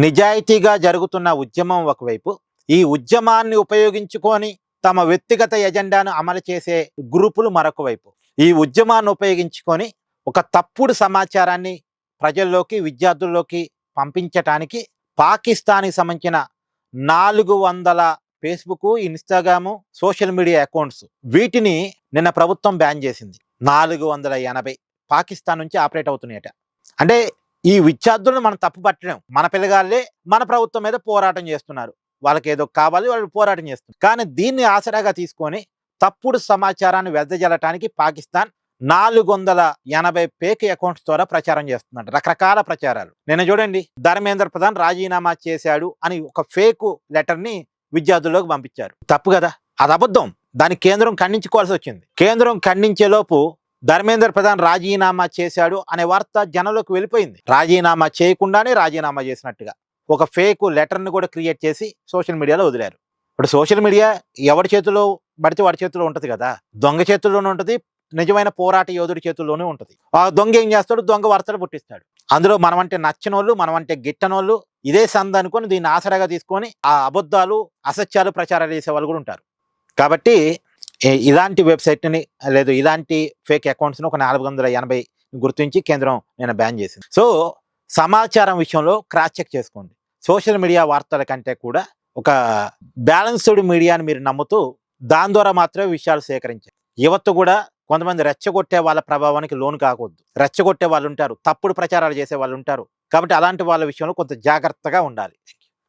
నిజాయితీగా జరుగుతున్న ఉద్యమం ఒకవైపు, ఈ ఉద్యమాన్ని ఉపయోగించుకొని తమ వ్యక్తిగత ఎజెండాను అమలు చేసే గ్రూపులు మరొక వైపు. ఈ ఉద్యమాన్ని ఉపయోగించుకొని ఒక తప్పుడు సమాచారాన్ని ప్రజల్లోకి, విద్యార్థుల్లోకి పంపించటానికి పాకిస్తాన్‌కి సంబంధించిన 400 Facebook, Instagram, social media accounts వీటిని నిన్న ప్రభుత్వం బ్యాన్ చేసింది. 480 పాకిస్తాన్ నుంచి ఆపరేట్ అవుతున్నాయట. అంటే ఈ విద్యార్థులను మనం తప్పు పట్టలేం. మన పిల్లగాళ్ళే మన ప్రభుత్వం మీద పోరాటం చేస్తున్నారు. వాళ్ళకి ఏదో కావాలి, వాళ్ళు పోరాటం చేస్తున్నారు. కానీ దీన్ని ఆసరాగా తీసుకొని తప్పుడు సమాచారాన్ని వెదజల్లటానికి పాకిస్తాన్ 480 ఫేక్ అకౌంట్స్ ద్వారా ప్రచారం చేస్తుందంట. రకరకాల ప్రచారాలు. నిన్న చూడండి, ధర్మేంద్ర ప్రధాన్ రాజీనామా చేశాడు అని ఒక ఫేక్ లెటర్ని విద్యార్థుల్లోకి పంపించారు. తప్పు కదా, అది అబద్ధం. దాన్ని కేంద్రం ఖండించుకోవాల్సి వచ్చింది. కేంద్రం ఖండించేలోపు ధర్మేంద్ర ప్రధాన్ రాజీనామా చేశాడు అనే వార్త జనంలోకి వెళ్ళిపోయింది. రాజీనామా చేయకుండానే రాజీనామా చేసినట్టుగా ఒక ఫేక్ లెటర్ని కూడా క్రియేట్ చేసి సోషల్ మీడియాలో వదిలారు. ఇప్పుడు సోషల్ మీడియా ఎవరి చేతిలో పడితే వాడి చేతిలో ఉంటుంది కదా. దొంగ చేతుల్లోనే ఉంటుంది, నిజమైన పోరాట యోధుడి చేతుల్లోనే ఉంటుంది. ఆ దొంగ ఏం చేస్తాడు? దొంగ వార్తలు పుట్టిస్తాడు. అందులో మనమంటే నచ్చినోళ్ళు, మనమంటే గిట్టనోళ్ళు ఇదే సంద అనుకొని దీన్ని ఆసరాగా తీసుకొని ఆ అబద్ధాలు, అసత్యాలు ప్రచారాలు చేసే వాళ్ళు కూడా ఉంటారు. కాబట్టి ఇలాంటి వెబ్సైట్ని లేదు ఇలాంటి ఫేక్ అకౌంట్స్ని ఒక 480 గుర్తించి కేంద్రం నేను బ్యాన్ చేసింది. సో సమాచారం విషయంలో క్రాస్ చెక్ చేసుకోండి. సోషల్ మీడియా వార్తల కంటే కూడా ఒక బ్యాలెన్స్డ్ మీడియాని మీరు నమ్ముతూ దాని ద్వారా మాత్రమే విషయాలు సేకరించాలి. యువత కూడా కొంతమంది రెచ్చగొట్టే వాళ్ళ ప్రభావానికి లోను కాకూడదు. రెచ్చగొట్టే వాళ్ళు ఉంటారు, తప్పుడు ప్రచారాలు చేసే వాళ్ళు ఉంటారు. కాబట్టి అలాంటి వాళ్ళ విషయంలో కొంత జాగ్రత్తగా ఉండాలి.